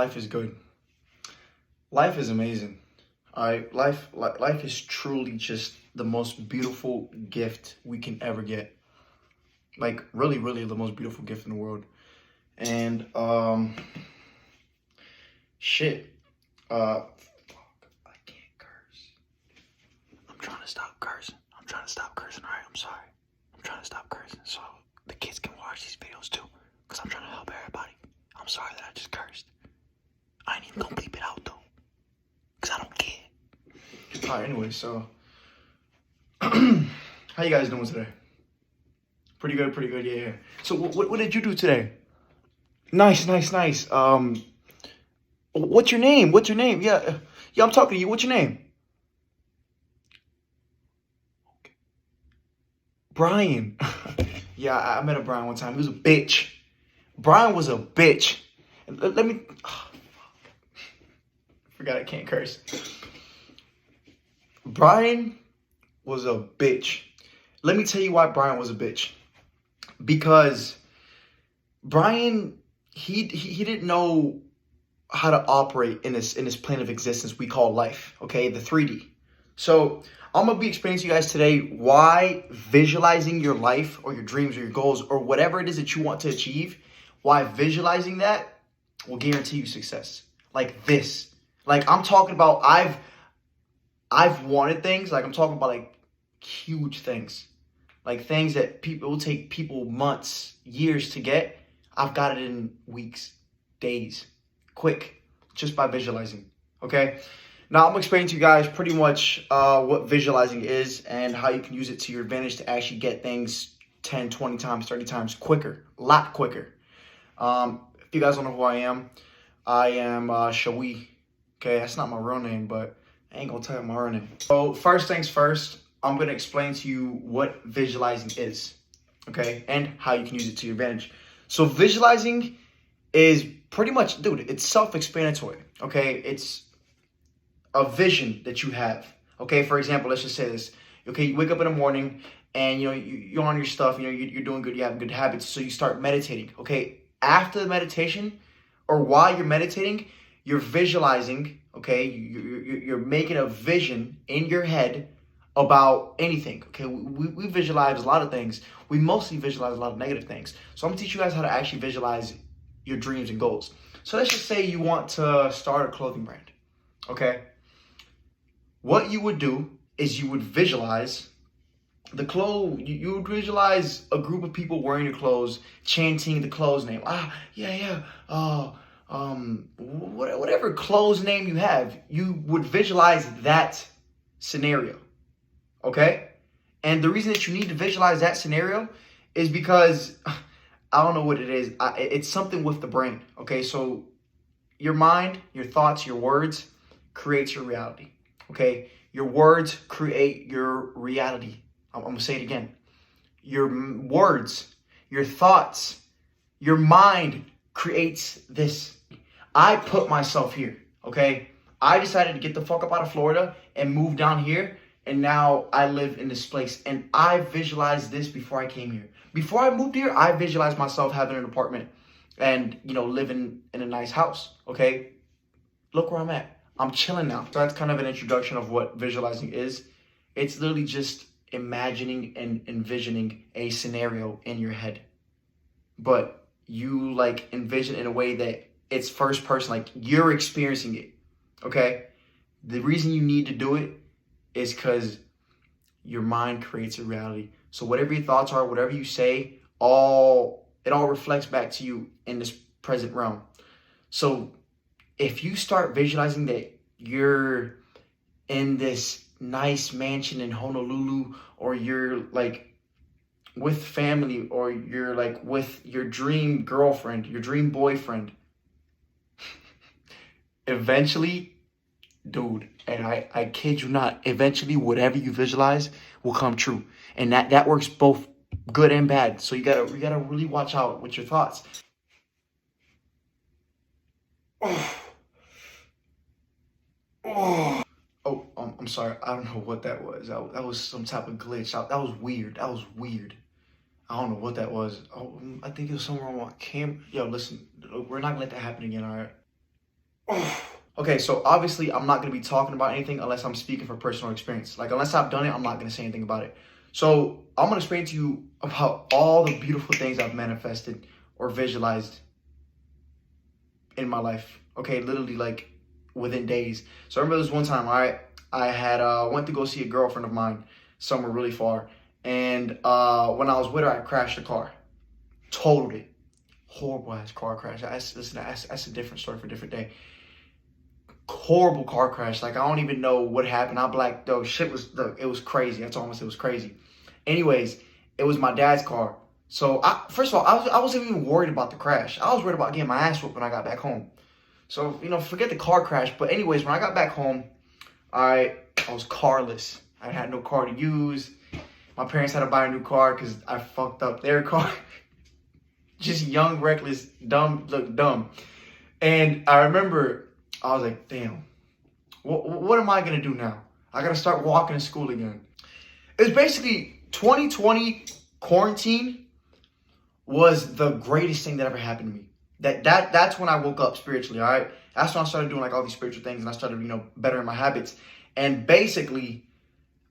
life is good. Life is amazing. All right, life is truly just the most beautiful gift we can ever get. Like really, really the most beautiful gift in the world. And shit. I can't curse. I'm trying to stop cursing. All right, I'm sorry. I'm trying to stop cursing so the kids can watch these videos too. Cause I'm trying to help everybody. I'm sorry that I just cursed. I ain't even gonna bleep it out though. Cause I don't care. Alright, anyway, so how you guys doing today? Pretty good, yeah. So what did you do today? Nice. What's your name? Yeah, I'm talking to you. What's your name? Brian. Yeah, I met a Brian one time. He was a bitch. Brian was a bitch. Let me. Oh, forgot I can't curse. Brian was a bitch. Let me tell you why Brian was a bitch. Because Brian, he didn't know how to operate in this plane of existence we call life. Okay, the 3D. So I'm gonna be explaining to you guys today why visualizing your life or your dreams or your goals or whatever it is that you want to achieve, why visualizing that will guarantee you success. Like this. Like I'm talking about I've wanted things, like I'm talking about like huge things. Like things that people will take people months, years to get. I've got it in weeks, days, quick, just by visualizing. Okay? Now I'm explaining to you guys pretty much what visualizing is and how you can use it to your advantage to actually get things 10, 20 times, 30 times quicker, a lot quicker. If you guys don't know who I am Shawi. Okay, that's not my real name, but I ain't gonna tell you my real name. So first things first, I'm gonna explain to you what visualizing is, okay, and how you can use it to your advantage. So visualizing is pretty much, dude, it's self-explanatory, okay? It's a vision that you have, okay? For example, let's just say this. Okay, you wake up in the morning and, you're on your stuff, you're doing good, you have good habits, so you start meditating, okay? After the meditation or while you're meditating, you're visualizing, okay? You're making a vision in your head about anything, okay? We visualize a lot of things. We mostly visualize a lot of negative things. So I'm gonna teach you guys how to actually visualize your dreams and goals. So let's just say you want to start a clothing brand, okay? What you would do is you would visualize the clothes. You would visualize a group of people wearing your clothes, chanting the clothes name. Whatever clothes name you have, you would visualize that scenario. Okay? And the reason that you need to visualize that scenario is because I don't know what it is. It's something with the brain. Okay? So your mind, your thoughts, your words creates your reality. Okay? Your words create your reality. I'm going to say it again. Your words, your thoughts, your mind creates this. I put myself here. Okay? I decided to get the fuck up out of Florida and move down here. And now I live in this place. And I visualized this before I came here. Before I moved here, I visualized myself having an apartment and, living in a nice house. Okay? Look where I'm at. I'm chilling now. So that's kind of an introduction of what visualizing is. It's literally just imagining and envisioning a scenario in your head. But you envision in a way that it's first person, like you're experiencing it. Okay? The reason you need to do it is because your mind creates a reality. So whatever your thoughts are, whatever you say, it all reflects back to you in this present realm. So if you start visualizing that you're in this nice mansion in Honolulu, or you're with family, or you're with your dream girlfriend, your dream boyfriend, eventually, dude, and I kid you not, eventually whatever you visualize will come true. And that works both good and bad. So you gotta really watch out with your thoughts. Oh, I'm sorry. I don't know what that was. That was some type of glitch. That was weird. I don't know what that was. Oh, I think it was somewhere on my camera. Yo, listen, we're not gonna let that happen again, all right? Okay, so obviously I'm not going to be talking about anything unless I'm speaking from personal experience. Like, unless I've done it, I'm not going to say anything about it. So I'm going to explain to you about all the beautiful things I've manifested or visualized in my life. Okay, literally like within days. So I remember this one time, all right, I had went to go see a girlfriend of mine somewhere really far. And when I was with her, I crashed the car. Totaled it. Horrible ass car crash. Listen, that's a different story for a different day. Horrible car crash. Like, I don't even know what happened. I'm like, though, it was crazy. That's almost, it was crazy. Anyways, it was my dad's car. So, first of all, I wasn't even worried about the crash. I was worried about getting my ass whooped when I got back home. So, forget the car crash. But anyways, when I got back home, I was carless. I had no car to use. My parents had to buy a new car because I fucked up their car. Just young, reckless, dumb. And I remember, I was like, damn, what am I going to do now? I got to start walking to school again. It was basically 2020 quarantine was the greatest thing that ever happened to me. That's when I woke up spiritually, all right? That's when I started doing like all these spiritual things and I started, bettering my habits. And basically,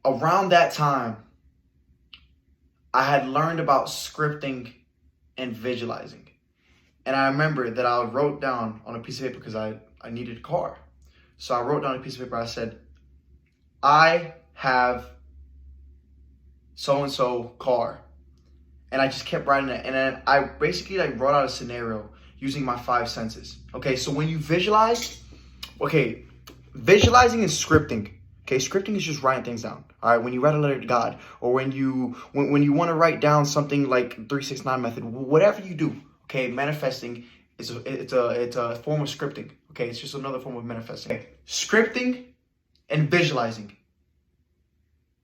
around that time, I had learned about scripting and visualizing. And I remember that I wrote down on a piece of paper because I needed a car. So I wrote down a piece of paper. I said, I have so-and-so car. And I just kept writing it. And then I basically wrote out a scenario using my 5 senses. Okay, so when you visualize, visualizing and scripting. Okay, scripting is just writing things down. All right, when you write a letter to God, or when you want to write down something like 369 method, whatever you do. Okay, manifesting it's a form of scripting. Okay, it's just another form of manifesting. Okay. Scripting and visualizing.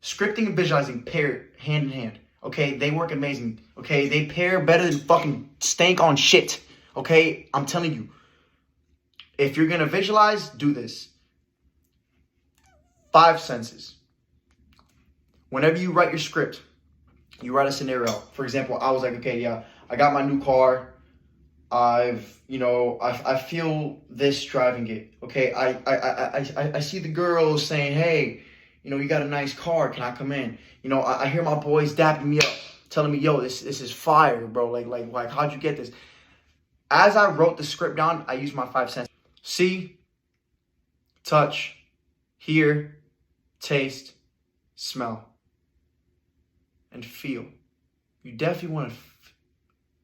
Scripting and visualizing pair hand in hand. Okay, they work amazing. Okay, they pair better than fucking stank on shit. Okay, I'm telling you. If you're gonna visualize, do this. 5 senses. Whenever you write your script, you write a scenario. For example, I was like, okay, yeah, I got my new car. I feel this driving it. Okay, I see the girls saying, hey, you got a nice car. Can I come in? I hear my boys dapping me up, telling me, yo, this is fire, bro. Like, how'd you get this? As I wrote the script down, I used my 5 senses. See, touch, hear, taste, smell, and feel. You definitely want to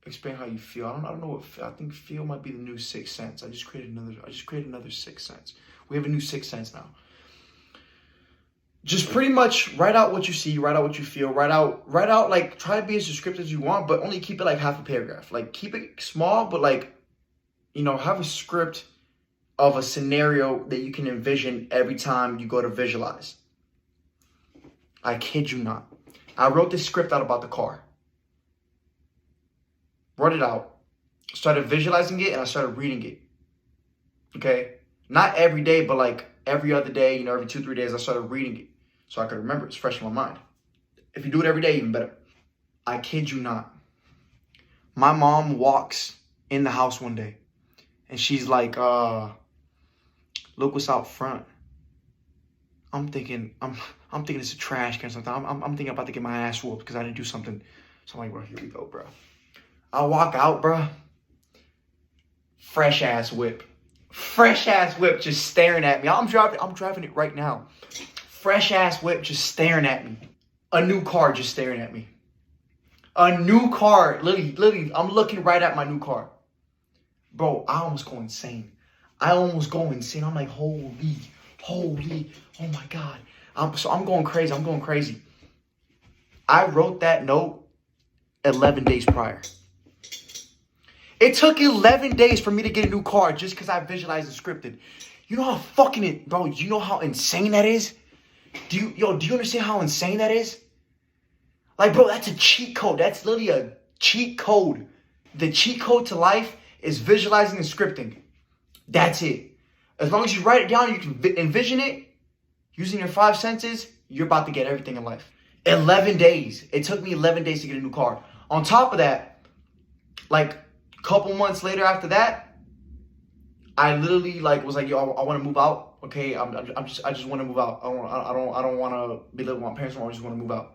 explain how you feel. I don't know what I think. Feel might be the new 6th sense. I just created another 6th sense. We have a new 6th sense now. Just pretty much write out what you see, write out what you feel, write out, like, try to be as descriptive as you want, but only keep it like half a paragraph. Like, keep it small, but like, have a script of a scenario that you can envision every time you go to visualize. I kid you not. I wrote this script out about the car. Wrote it out. Started visualizing it and I started reading it. Okay? Not every day, but like every other day, every 2-3 days, I started reading it. So I could remember it's fresh in my mind. If you do it every day, even better. I kid you not. My mom walks in the house one day and she's like, look what's out front. I'm thinking it's a trash can or something. I'm thinking I'm about to get my ass whooped because I didn't do something. So I'm like, bro, here we go, bro. I walk out, bro. Fresh ass whip just staring at me. I'm driving it right now. Fresh ass whip just staring at me. A new car just staring at me. A new car, literally, I'm looking right at my new car. Bro, I almost go insane. I'm like, holy, oh my God. I'm going crazy. I wrote that note 11 days prior. It took 11 days for me to get a new car just because I visualized and scripted. You know how fucking it, bro, you know how insane that is? Do you understand how insane that is? Like, bro, that's a cheat code. That's literally a cheat code. The cheat code to life is visualizing and scripting. That's it. As long as you write it down, you can envision it. Using your 5 senses, you're about to get everything in life. 11 days. It took me 11 days to get a new car. On top of that, like, couple months later after that, I literally like was like, yo, I want to move out. Okay, I just want to move out. I don't want to be living with my parents anymore. I just want to move out.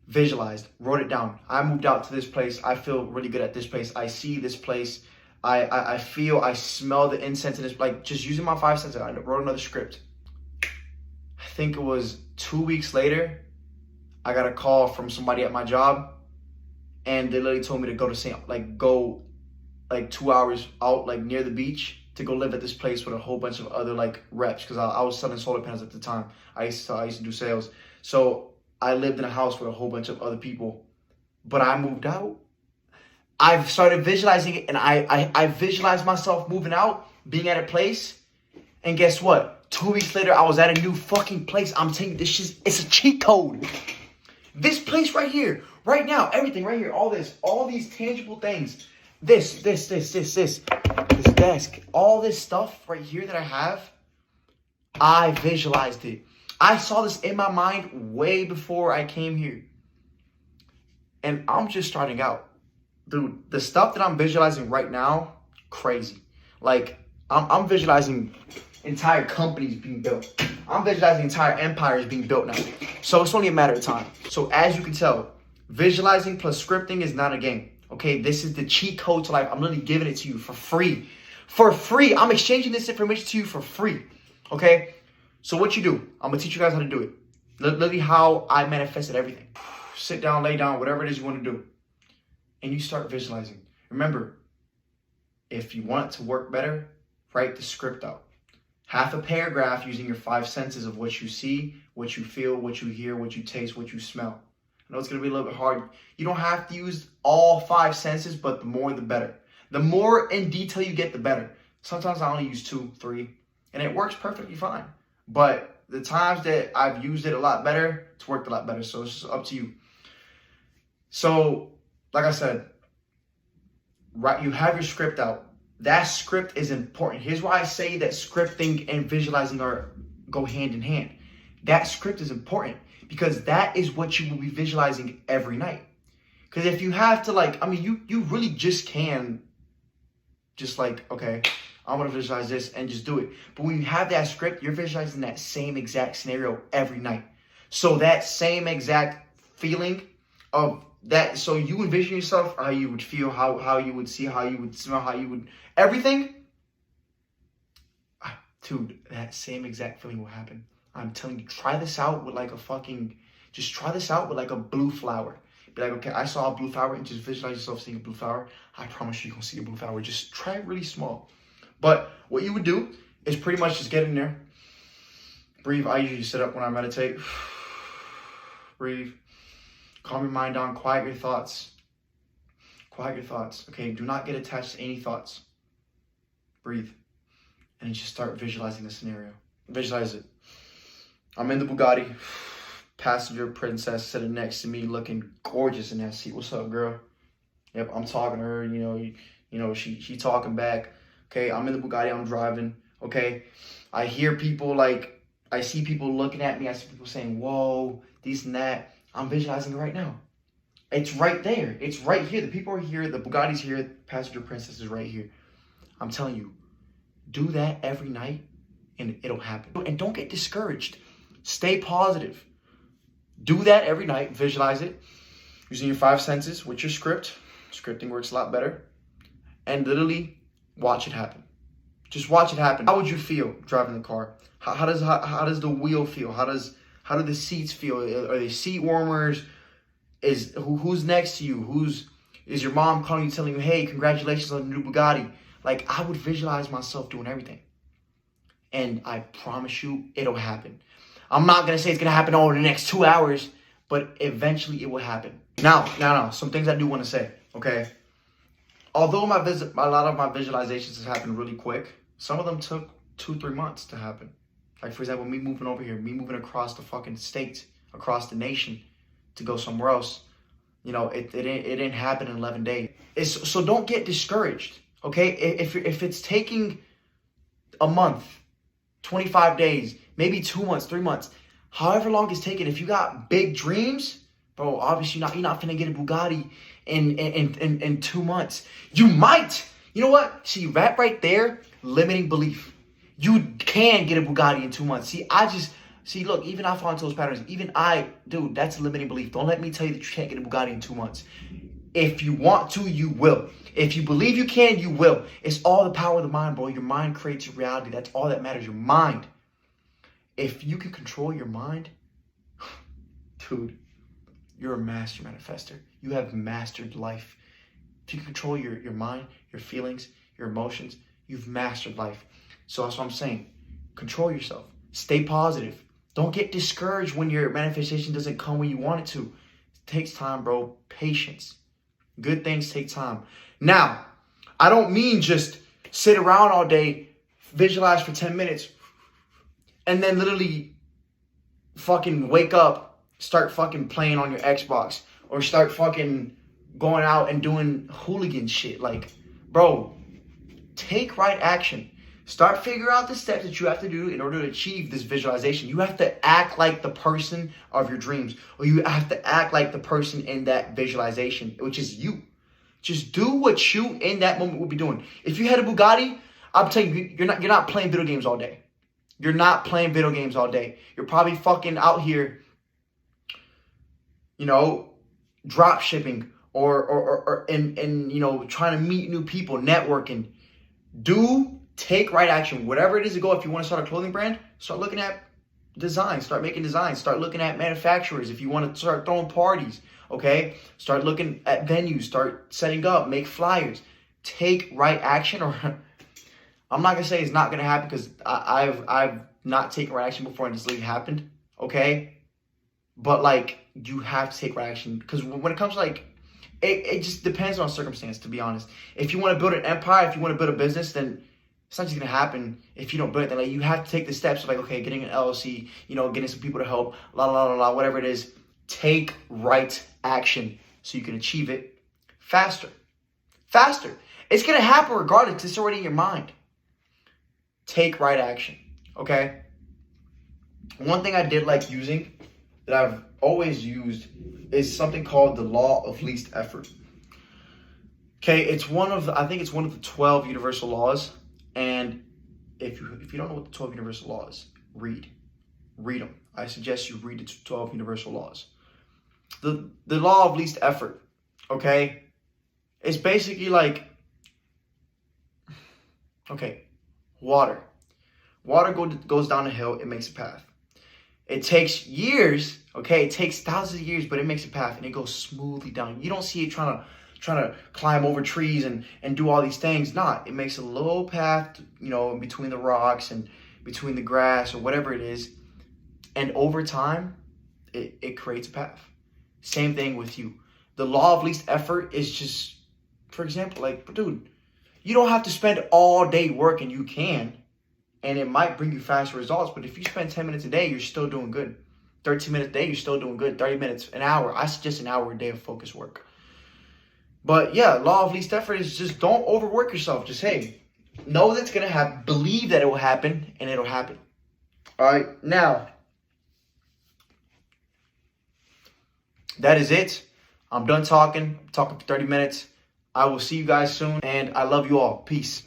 Visualized, wrote it down. I moved out to this place. I feel really good at this place. I see this place. I feel, I smell the incense in this, like just using my 5 senses. I wrote another script. I think it was 2 weeks later, I got a call from somebody at my job, and they literally told me to go to go like 2 hours out, like near the beach, to go live at this place with a whole bunch of other like reps, because I was selling solar panels at the time. I used to do sales. So I lived in a house with a whole bunch of other people, but I moved out. I've started visualizing it, and I visualized myself moving out, being at a place, and guess what? 2 weeks later, I was at a new fucking place. I'm telling you, this shit, it's a cheat code. This place right here, right now, everything right here, all these tangible things, this desk, all this stuff right here that I have, I visualized it. I saw this in my mind way before I came here. And I'm just starting out. Dude, the stuff that I'm visualizing right now, crazy. Like, I'm visualizing entire companies being built. I'm visualizing entire empires being built now. So it's only a matter of time. So as you can tell, visualizing plus scripting is not a game. Okay, this is the cheat code to life. I'm literally giving it to you for free. For free. I'm exchanging this information to you for free. Okay? So what you do, I'm going to teach you guys how to do it. Literally how I manifested everything. Sit down, lay down, whatever it is you want to do. And you start visualizing. Remember, if you want it to work better, write the script out. Half a paragraph using your 5 senses of what you see, what you feel, what you hear, what you taste, what you smell. I know it's going to be a little bit hard. You don't have to use all 5 senses, but the more the better. The more in detail you get, the better. Sometimes I only use 2, 3, and it works perfectly fine. But the times that I've used it a lot better, it's worked a lot better. So it's just up to you. So, like I said, right, you have your script out. That script is important. Here's why I say that scripting and visualizing go hand in hand. That script is important because that is what you will be visualizing every night. Because if you have to, like, I mean, you really just can just like, okay, I'm going to visualize this and just do it. But when you have that script, you're visualizing that same exact scenario every night. So that same exact feeling of that, so you envision yourself, how you would feel, how you would see, how you would smell, how you would, everything. Dude, that same exact feeling will happen. I'm telling you, try this out with like just try this out with like a blue flower. Be like, okay, I saw a blue flower, and just visualize yourself seeing a blue flower. I promise you're going to see a blue flower. Just try it really small. But what you would do is pretty much just get in there. Breathe. I usually sit up when I meditate. Breathe. Calm your mind down. Quiet your thoughts. Quiet your thoughts. Okay, do not get attached to any thoughts. Breathe. And just start visualizing the scenario. Visualize it. I'm in the Bugatti. Passenger princess sitting next to me, looking gorgeous in that seat. What's up, girl? Yep, I'm talking to her. You know, she talking back. Okay, I'm in the Bugatti. I'm driving. Okay, I hear people I see people looking at me. I see people saying, "Whoa, this and that." I'm visualizing it right now. It's right there. It's right here. The people are here. The Bugatti's here. The passenger princess is right here. I'm telling you, do that every night, and it'll happen. And don't get discouraged. Stay positive. Do that every night. Visualize it using your 5 senses with your script. Scripting works a lot better. And literally watch it happen. Just watch it happen. How would you feel driving the car? How does the wheel feel? How do the seats feel? Are they seat warmers? Who's next to you? Is your mom calling you, telling you, "Hey, congratulations on the new Bugatti"? Like, I would visualize myself doing everything. And I promise you, it'll happen. I'm not going to say it's going to happen over the next 2 hours, but eventually it will happen. Now, some things I do want to say, okay? Although a lot of my visualizations have happened really quick, some of them took 2-3 months to happen. Like, for example, me moving over here, me moving across the fucking state, across the nation to go somewhere else. You know, it didn't happen in 11 days. So don't get discouraged, okay? If it's taking a month, 25 days, maybe 2 months, 3 months, however long it's taking, if you got big dreams, bro, obviously you're not finna get a Bugatti in 2 months. You might. You know what? See, that right there limiting belief. You can get a Bugatti in 2 months. Look, even I fall into those patterns. Dude, that's a limiting belief. Don't let me tell you that you can't get a Bugatti in 2 months. If you want to, you will. If you believe you can, you will. It's all the power of the mind, bro. Your mind creates your reality. That's all that matters, your mind. If you can control your mind, dude, you're a master manifester. You have mastered life. If you control your mind, your feelings, your emotions, you've mastered life. So that's what I'm saying. Control yourself. Stay positive. Don't get discouraged when your manifestation doesn't come when you want it to. It takes time, bro. Patience. Good things take time. Now, I don't mean just sit around all day, visualize for 10 minutes, and then literally fucking wake up, start fucking playing on your Xbox, or start fucking going out and doing hooligan shit. Like, bro, take right action. Start figuring out the steps that you have to do in order to achieve this visualization. You have to act like the person of your dreams, or you have to act like the person in that visualization, which is you. Just do what you in that moment will be doing. If you had a Bugatti, I'm telling you, you're not playing video games all day. You're not playing video games all day. You're probably fucking out here, drop shipping or trying to meet new people, networking. Take right action. Whatever it is to go. If you want to start a clothing brand, start looking at designs. Start making designs. Start looking at manufacturers. If you want to start throwing parties, okay? Start looking at venues. Start setting up. Make flyers. Take right action. Or I'm not gonna say it's not gonna happen, because I've not taken right action before and this literally happened, okay? But like, you have to take right action, because when it comes to like, it just depends on circumstance, to be honest. If you want to build an empire, if you want to build a business, then it's not just gonna happen if you don't build it. Then like, you have to take the steps of like, okay, getting an LLC, getting some people to help, whatever it is. Take right action so you can achieve it faster. It's gonna happen regardless. It's already in your mind. Take right action. Okay. One thing I did like using, that I've always used, is something called the law of least effort. Okay, I think it's one of the 12 universal laws. And if you don't know what the 12 universal laws, read them. I suggest you read the 12 universal laws. The law of least effort, okay? It's basically like, okay, water. Water goes down a hill, it makes a path. It takes years, okay? It takes thousands of years, but it makes a path and it goes smoothly down. You don't see it trying to climb over trees and do all these things. It makes a little path, in between the rocks and between the grass or whatever it is. And over time, it creates a path. Same thing with you. The law of least effort is just, for example, like, dude, you don't have to spend all day working. You can, and it might bring you faster results. But if you spend 10 minutes a day, you're still doing good. 13 minutes a day, you're still doing good. 30 minutes, an hour. I suggest an hour a day of focused work. But yeah, law of least effort is just don't overwork yourself. Just, hey, know that it's going to happen. Believe that it will happen, and it'll happen. All right, now, that is it. I'm done talking for 30 minutes. I will see you guys soon, and I love you all. Peace.